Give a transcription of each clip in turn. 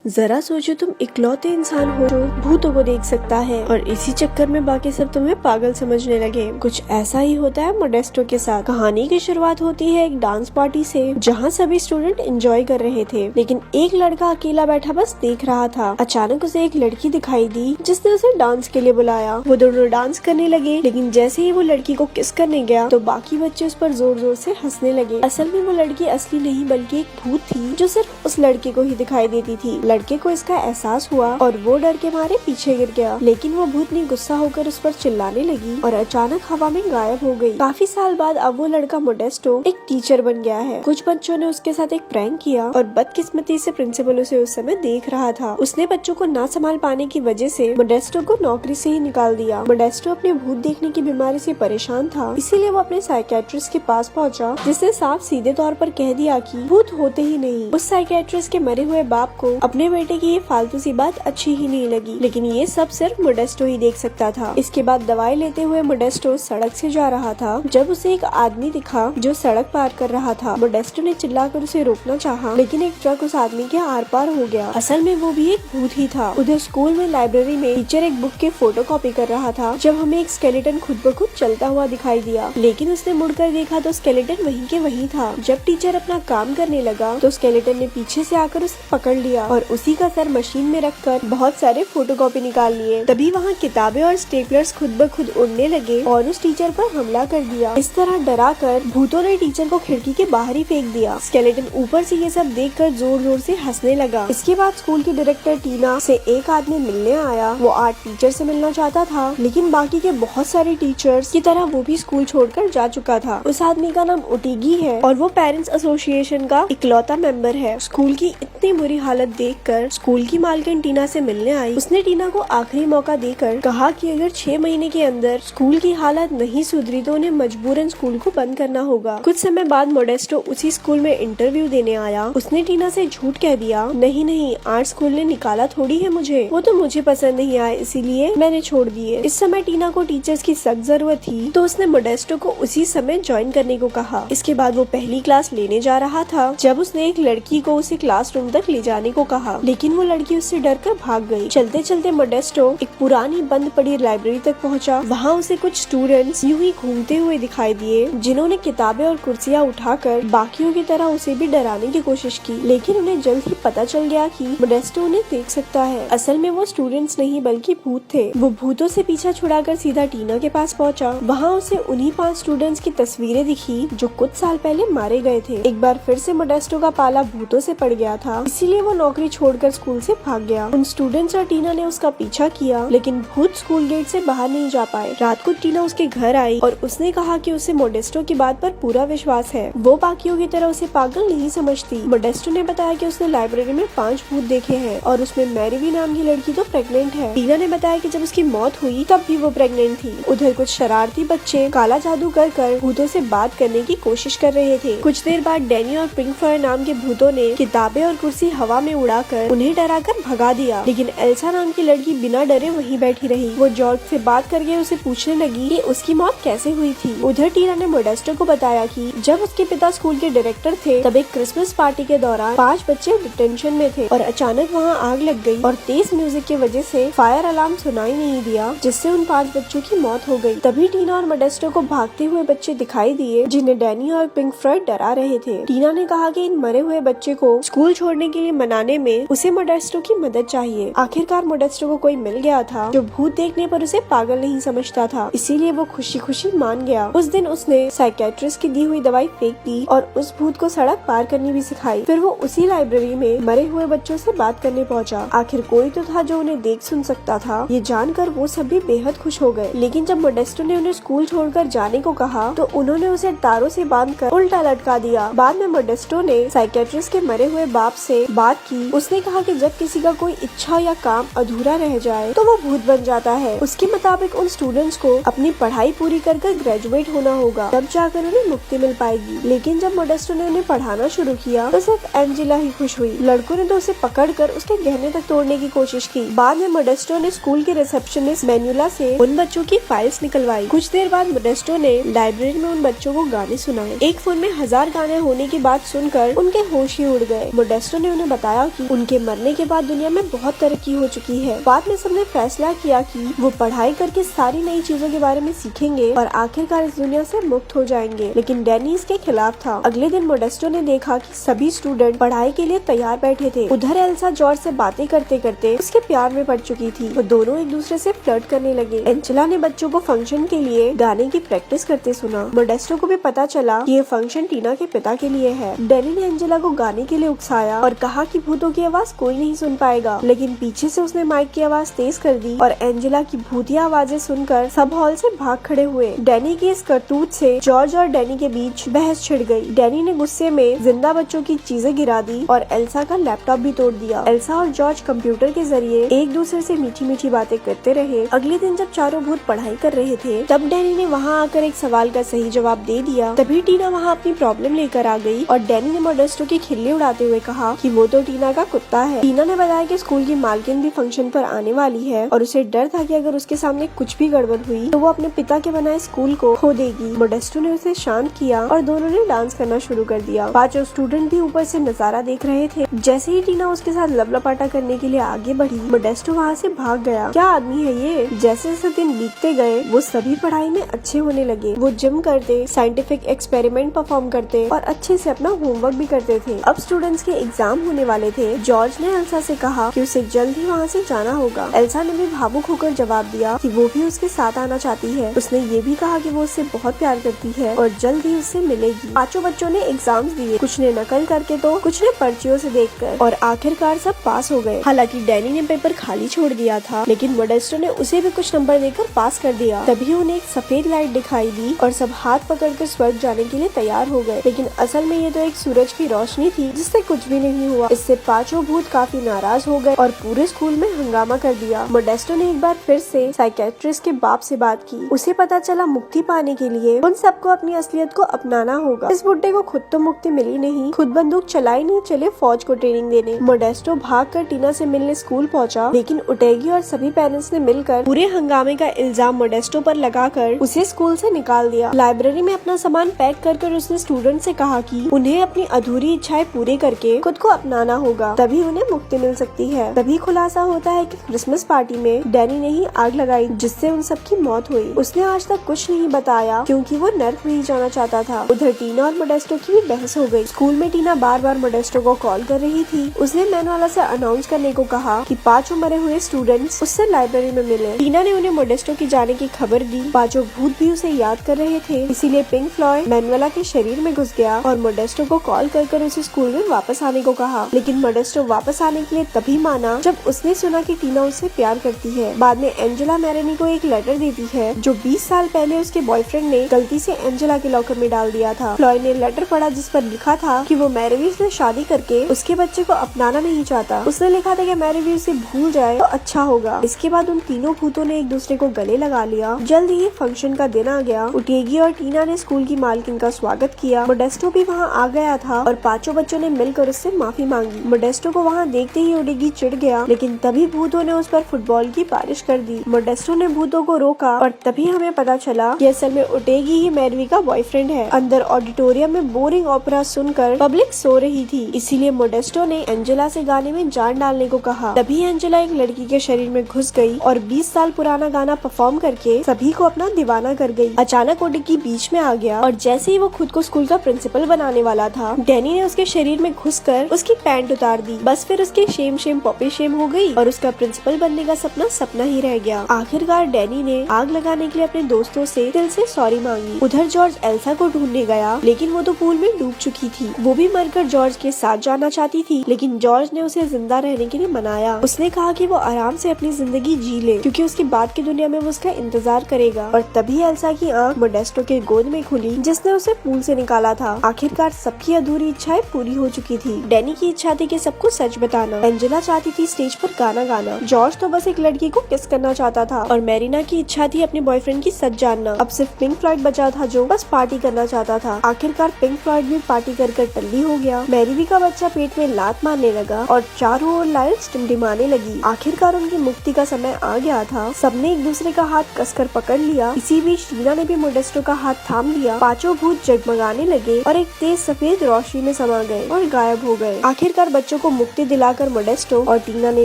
जरा सोचो, तुम इकलौते इंसान हो जो भूतों को देख सकता है और इसी चक्कर में बाकी सब तुम्हें पागल समझने लगे। कुछ ऐसा ही होता है मोडेस्टो के साथ। कहानी की शुरुआत होती है एक डांस पार्टी से, जहाँ सभी स्टूडेंट एंजॉय कर रहे थे, लेकिन एक लड़का अकेला बैठा बस देख रहा था। अचानक उसे एक लड़की दिखाई दी जिसने उसे डांस के लिए बुलाया। वो दोनों डांस करने लगे, लेकिन जैसे ही वो लड़की को किस करने गया तो बाकी बच्चे उस पर जोर जोर से हंसने लगे। असल में वो लड़की असली नहीं बल्कि एक भूत थी जो सिर्फ उस लड़के को ही दिखाई देती थी। लड़के को इसका एहसास हुआ और वो डर के मारे पीछे गिर गया, लेकिन वो भूतनी गुस्सा होकर उस पर चिल्लाने लगी और अचानक हवा में गायब हो गई। काफी साल बाद अब वो लड़का मोडेस्टो एक टीचर बन गया है। कुछ बच्चों ने उसके साथ एक प्रैंक किया और बदकिस्मती से प्रिंसिपल उसे उस समय देख रहा था। उसने बच्चों को ना संभाल पाने की वजह से मोडेस्टो को नौकरी से ही निकाल दिया। मोडेस्टो अपने भूत देखने की बीमारी से परेशान था, इसीलिए वो अपने साइकियाट्रिस्ट के पास पहुंचा, जिसने साफ सीधे तौर पर कह दिया कि भूत होते ही नहीं। उस साइकियाट्रिस्ट के मरे हुए बाप को अपने बेटे की ये फालतू सी बात अच्छी ही नहीं लगी, लेकिन ये सब सिर्फ मोडेस्टो ही देख सकता था। इसके बाद दवाई लेते हुए मोडेस्टो सड़क से जा रहा था जब उसे एक आदमी दिखा जो सड़क पार कर रहा था। मोडेस्टो ने चिल्लाकर उसे रोकना चाहा, लेकिन एक ट्रक उस आदमी के आर पार हो गया। असल में वो भी एक भूत ही था। उधर स्कूल में लाइब्रेरी में टीचर एक बुक के फोटोकॉपी कर रहा था जब हमें एक स्केलेटन खुद ब खुद चलता हुआ दिखाई दिया, लेकिन उसने मुड़कर देखा तो स्केलेटन वहीं के वहीं था। जब टीचर अपना काम करने लगा तो स्केलेटन ने पीछे से आकर उसे पकड़ लिया और उसी का सर मशीन में रखकर बहुत सारे फोटोकॉपी निकाल लिए। तभी वहाँ किताबें और स्टेपलर्स खुद ब खुद उड़ने लगे और उस टीचर पर हमला कर दिया। इस तरह डरा कर भूतों ने टीचर को खिड़की के बाहर ही फेंक दिया। स्केलेटन ऊपर से ये सब देखकर जोर जोर से हंसने लगा। इसके बाद स्कूल की डायरेक्टर टीना से एक आदमी मिलने आया। वो आज टीचर से मिलना चाहता था, लेकिन बाकी के बहुत सारे टीचर्स की तरह वो भी स्कूल छोड़कर जा चुका था। उस आदमी का नाम ओटिगी है और वो पेरेंट्स एसोसिएशन का इकलौता मेंबर है। स्कूल की इतनी बुरी हालत देखकर स्कूल की मालकिन टीना से मिलने आई। उसने टीना को आखिरी मौका देकर कहा कि अगर 6 महीने के अंदर स्कूल की हालत नहीं सुधरी तो उन्हें मजबूरन स्कूल को बंद करना होगा। कुछ समय बाद मोडेस्टो उसी स्कूल में इंटरव्यू देने आया। उसने टीना से झूठ कह दिया, नहीं आर्ट स्कूल ने निकाला थोड़ी है मुझे, वो तो मुझे पसंद नहीं आए इसीलिए मैंने छोड़ दिए। इस समय टीना को टीचर्स की सख्त जरूरत थी तो उसने मोडेस्टो को उसी समय ज्वाइन करने को कहा। इसके बाद वो पहली क्लास लेने जा रहा था जब उसने एक लड़की को उसे क्लासरूम तक ले जाने को कहा, लेकिन वो लड़की उससे डरकर भाग गई। चलते चलते मोडेस्टो एक पुरानी बंद पड़ी लाइब्रेरी तक पहुंचा। वहाँ उसे कुछ स्टूडेंट्स यूं ही घूमते हुए दिखाई दिए, जिन्होंने किताबें और कुर्सियाँ उठाकर बाकियों की तरह उसे भी डराने की कोशिश की, लेकिन उन्हें जल्द ही पता चल गया कि मोडेस्टो उन्हें देख सकता है। असल में वो स्टूडेंट्स नहीं बल्कि भूत थे। वो भूतों से पीछा छुड़ाकर सीधा टीना के पास पहुंचा। वहाँ उसे उन्हीं 5 स्टूडेंट्स की तस्वीरें दिखी जो कुछ साल पहले मारे गए थे। एक बार फिर से मोडेस्टो का पाला भूतों से पड़ गया था, इसीलिए वो नौकरी छोड़कर स्कूल से भाग गया। उन स्टूडेंट्स और टीना ने उसका पीछा किया, लेकिन भूत स्कूल गेट से बाहर नहीं जा पाए। रात को टीना उसके घर आई और उसने कहा कि उसे मोडेस्टो की बात पर पूरा विश्वास है। वो बाकियों की तरह उसे पागल नहीं समझती। मोडेस्टो ने बताया कि उसने लाइब्रेरी में 5 भूत देखे हैं और उसमें मैरीवी नाम की लड़की तो प्रेग्नेंट है। टीना ने बताया कि जब उसकी मौत हुई तब भी वो प्रेग्नेंट थी। उधर कुछ शरारती बच्चे काला जादू कर भूतों से बात करने की कोशिश कर रहे थे। कुछ देर बाद डैनी और पिंकफर नाम के भूतों ने किताबें और कुर्सी हवा में उड़ाकर उन्हें डराकर भगा दिया, लेकिन एल्सा नाम की लड़की बिना डरे वहीं बैठी रही। वो जॉर्ज से बात करके उसे पूछने लगी कि उसकी मौत कैसे हुई थी। उधर टीना ने मोडेस्टो को बताया कि जब उसके पिता स्कूल के डायरेक्टर थे तब एक क्रिसमस पार्टी के दौरान 5 बच्चे डिटेंशन में थे और अचानक वहाँ आग लग गई और तेज म्यूजिक की वजह से फायर अलार्म सुनाई नहीं दिया, जिससे उन 5 बच्चों की मौत हो गई। तभी टीना और मोडेस्टो को भागते हुए बच्चे दिखाई दिए, जिन्हें डैनी और पिंकफ्रॉयड डरा रहे थे। टीना ने कहा कि इन मरे हुए बच्चे को स्कूल छोड़ने के लिए मनाने में उसे मोडेस्टो की मदद चाहिए। आखिरकार मोडेस्टो को कोई मिल गया था जो भूत देखने पर उसे पागल नहीं समझता था, इसीलिए वो खुशी खुशी मान गया। उस दिन उसने साइकियाट्रिस्ट की दी हुई दवाई फेंक दी और उस भूत को सड़क पार करनी भी सिखाई। फिर वो उसी लाइब्रेरी में मरे हुए बच्चों से बात करने पहुंचा। आखिर कोई तो था जो उन्हें देख सुन सकता था। ये जानकर वो सभी बेहद खुश हो गए, लेकिन जब मोडेस्टो ने उन्हें स्कूल छोड़कर जाने को कहा तो उन्होंने उसे तारों से बांधकर उल्टा लटका दिया। बाद में मोडेस्टो ने साइकियाट्रिस्ट के मरे हुए बाप से बात की। उसने कहा कि जब किसी का कोई इच्छा या काम अधूरा रह जाए तो वो भूत बन जाता है। उसके मुताबिक उन स्टूडेंट्स को अपनी पढ़ाई पूरी कर ग्रेजुएट होना होगा, तब जाकर उन्हें मुक्ति मिल पाएगी। लेकिन जब मोडेस्टो ने उन्हें पढ़ाना शुरू किया तो सिर्फ एंजेला ही खुश हुई। लड़कों ने तो उसे पकड़कर उसके गहने तक तोड़ने की कोशिश की। बाद में मोडेस्टो ने स्कूल के रिसेप्शनिस्ट मैन्युला से उन बच्चों की फाइल्स निकलवाई। कुछ देर बाद मोडेस्टो ने लाइब्रेरी में उन बच्चों को गाने सुनाए। एक फोन में 1000 गाने होने की बात सुनकर उनके होश ही उड़ गए। मोडेस्टो ने उन्हें बताया कि उनके मरने के बाद दुनिया में बहुत तरक्की हो चुकी है। बाद में सबने फैसला किया कि वो पढ़ाई करके सारी नई चीजों के बारे में सीखेंगे और आखिरकार इस दुनिया से मुक्त हो जाएंगे। लेकिन डैनी इसके खिलाफ था। अगले दिन मोडेस्टो ने देखा कि सभी स्टूडेंट पढ़ाई के लिए तैयार बैठे थे। उधर एल्सा जॉर्ज से बातें करते करते उसके प्यार में पड़ चुकी थी। वो दोनों एक दूसरे से फ्लर्ट करने लगे। एंजेला ने बच्चों को फंक्शन के लिए गाने की प्रैक्टिस करते सुना। मोडेस्टो को भी पता चला कि ये फंक्शन टीना के पिता के लिए है। डैनी ने एंजेला को गाने के लिए उकसाया और कहा कि भूतों की आवाज कोई नहीं सुन पाएगा, लेकिन पीछे से उसने माइक की आवाज तेज कर दी और एंजेला की भूतिया आवाजें सुनकर सब हॉल से भाग खड़े हुए। डैनी की इस करतूत से जॉर्ज और डैनी के बीच बहस छिड़ गई। डैनी ने गुस्से में जिंदा बच्चों की चीजें गिरा दी और एल्सा का लैपटॉप भी तोड़ दिया। एल्सा और जॉर्ज कंप्यूटर के जरिए एक दूसरे से मीठी मीठी बातें करते रहे। अगले दिन जब चारों भूत पढ़ाई कर रहे थे तब डैनी ने वहाँ आकर एक सवाल का सही जवाब दे दिया। तभी टीना वहाँ अपनी प्रॉब्लम लेकर आ गई और डैनी ने मोडेस्टो की खिल्ली उड़ाते हुए कहा कि वो तो टीना का कुत्ता है। टीना ने बताया कि स्कूल की मालकिन भी फंक्शन पर आने वाली है और उसे डर था कि अगर उसके सामने कुछ भी गड़बड़ हुई तो वो अपने पिता के बनाए स्कूल को खो देगी। मोडेस्टो ने उसे शांत किया और दोनों ने डांस करना शुरू कर दिया। पांचों स्टूडेंट भी ऊपर से नजारा देख रहे थे। जैसे ही टीना उसके साथ लपलपाटा करने के लिए आगे बढ़ी, मोडेस्टो वहाँ से भाग गया। क्या आदमी है ये। जैसे जैसे दिन बीतते गए वो सभी पढ़ाई में अच्छे होने लगे। वो जिम करते, साइंटिफिक एक्सपेरिमेंट परफॉर्म करते और अच्छे से अपना होमवर्क भी करते थे। अब स्टूडेंट्स के एग्जाम होने वाले थे। जॉर्ज ने एल्सा से कहा कि उसे जल्द ही वहाँ से जाना होगा। एल्सा ने भी भावुक होकर जवाब दिया कि वो भी उसके साथ आना चाहती है। उसने ये भी कहा कि वो उससे बहुत प्यार करती है और जल्द ही उससे मिलेगी। पांचों बच्चों ने एग्जाम्स दिए, कुछ ने नकल करके तो कुछ ने पर्चियों से देखकर, और आखिरकार सब पास हो गए। हालांकि डैनी ने पेपर खाली छोड़ दिया था, लेकिन मोडेस्टो ने उसे भी कुछ नंबर देकर पास कर दिया। तभी उन्हें एक सफेद लाइट दिखाई दी और सब हाथ पकड़कर स्वर्ग जाने के लिए तैयार हो गए। लेकिन असल में ये तो एक सूरज की रोशनी थी जिससे कुछ भी नहीं हुआ। इससे पांचों भूत काफी नाराज हो गए और पूरे स्कूल में हंगामा कर दिया। मोडेस्टो ने एक बार फिर से साइकेट्रिस्ट के बाप से बात की। उसे पता चला मुक्ति पाने के लिए उन सबको अपनी असलियत को अपनाना होगा। इस बुड्ढे को खुद तो मुक्ति मिली नहीं, खुद बंदूक चलाई नहीं, चले फौज को ट्रेनिंग देने। मोडेस्टो भागकर टीना से मिलने स्कूल पहुंचा, लेकिन उटेगी और सभी पेरेंट्स ने मिलकर पूरे हंगामे का इल्जाम मोडेस्टो पर लगाकर उसे स्कूल से निकाल दिया। लाइब्रेरी में अपना सामान पैक कर उसने स्टूडेंट से कहा कि उन्हें अपनी अधूरी इच्छाएं पूरी करके खुद को अपनाना होगा, तभी उन्हें मुक्ति मिल सकती है। तभी खुलासा होता है कि क्रिसमस पार्टी में डैनी ने ही आग लगाई जिससे उन सबकी मौत हुई। उसने आज तक कुछ नहीं बताया क्योंकि वो नर्क में ही जाना चाहता था। उधर टीना और मोडेस्टो की भी बहस हो गई। स्कूल में टीना बार बार मोडेस्टो को कॉल कर रही थी। उसने मैन वाला से अनाउंस करने को कहा कि पांचों मरे हुए स्टूडेंट्स उससे लाइब्रेरी में मिले। टीना ने उन्हें मोडेस्टो की जाने की खबर दी। पांचों भूत भी उसे याद कर रहे थे, इसीलिए पिंक फ्लॉयड मैनुएला के शरीर में घुस गया और मोडेस्टो को कॉल कर उसे स्कूल में वापस आने को कहा। लेकिन मोडेस्टो वापस आने के लिए तभी माना जब उसने सुना कि टीना उससे प्यार करती है। बाद में एंजेला मैरेनी को एक लेटर देती है जो 20 साल पहले उसके बॉयफ्रेंड ने गलती से एंजेला के लॉकर में डाल दिया था। फ्लॉयड ने लेटर पढ़ा जिस पर लिखा था कि वो मैरेवी से शादी करके उसके बच्चे को अपनाना नहीं चाहता। उसने लिखा था कि मैरेवी उसे भूल जाए तो अच्छा होगा। इसके बाद उन तीनों भूतों ने एक दूसरे को गले लगा लिया। जल्द ही फंक्शन का दिन आ गया। उटेगी और टीना ने स्कूल की मालकिन का स्वागत किया। मोडेस्टो भी वहाँ आ गया था और पांचों बच्चों ने मिलकर उससे माफी मांगी। मोडेस्टो को वहाँ देखते ही उटेगी चिढ़ गया, लेकिन तभी भूतों ने उस पर फुटबॉल की बारिश कर दी। मोडेस्टो ने भूतों को रोका और तभी हमें पता चला कि असल में उटेगी ही मैरवी का बॉयफ्रेंड है। अंदर ऑडिटोरियम में बोरिंग ओपेरा सुनकर पब्लिक सो रही थी, इसीलिए मोडेस्टो ने एंजेला से गाने में जान डालने को कहा। तभी एंजेला एक लड़की के शरीर में घुस गई और 20 साल पुराना गाना परफॉर्म करके सभी को अपना दीवाना कर गई। अचानक उटेगी बीच में आ गया और जैसे ही वो खुद को स्कूल का प्रिंसिपल बनाने वाला था, डैनी ने उसके शरीर में घुसकर उसकी पैंट उतार दी। बस फिर उसकी शेम पॉपी शेम हो गई और उसका प्रिंसिपल बनने का सपना सपना ही रह गया। आखिरकार डैनी ने आग लगाने के लिए अपने दोस्तों से दिल से सॉरी मांगी। उधर जॉर्ज एल्सा को ढूंढने गया, लेकिन वो तो पूल में डूब चुकी थी। वो भी मरकर जॉर्ज के साथ जाना चाहती थी, लेकिन जॉर्ज ने उसे जिंदा रहने के लिए मनाया। उसने कहा कि वो आराम से अपनी जिंदगी जी ले क्योंकि उसके बाद की दुनिया में वो उसका इंतजार करेगा। और तभी एल्सा की आंख मोडेस्टो के गोद में खुली जिसने उसे पूल से निकाला था। आखिरकार सबकी अधूरी इच्छाएं पूरी हो चुकी थी। डैनी की इच्छा थी कि सबको सच बताना। एंजेला चाहती थी स्टेज पर गाना गाना। जॉर्ज तो बस एक लड़की को किस करना चाहता था और मैरिना की इच्छा थी अपने बॉयफ्रेंड की सच जानना। अब सिर्फ पिंक फ्लॉयड बचा था जो बस पार्टी करना चाहता था। आखिरकार पिंक फ्लॉयड भी पार्टी कर टल्ली हो गया। मैरीवी का बच्चा पेट में लात मारने लगा और चारों ओर लाइट्स टिमटिमाने लगी। आखिरकार उनकी मुक्ति का समय आ गया था। सबने एक दूसरे का हाथ कसकर पकड़ लिया। इसी बीच टीना ने भी मोडेस्टो का हाथ थाम लिया। पांचों भूत जगमगाने लगे और एक तेज सफेद रोशनी में समा गए और गायब हो गए। आखिरकार बच्चों मोडेस्टो को मुक्ति दिलाकर मोडेस्टो और टीना ने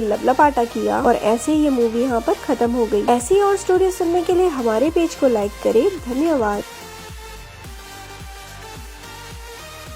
लपलपाटा किया और ऐसे ये मूवी यहाँ पर खत्म हो गई। ऐसी और स्टोरी सुनने के लिए हमारे पेज को लाइक करें। धन्यवाद।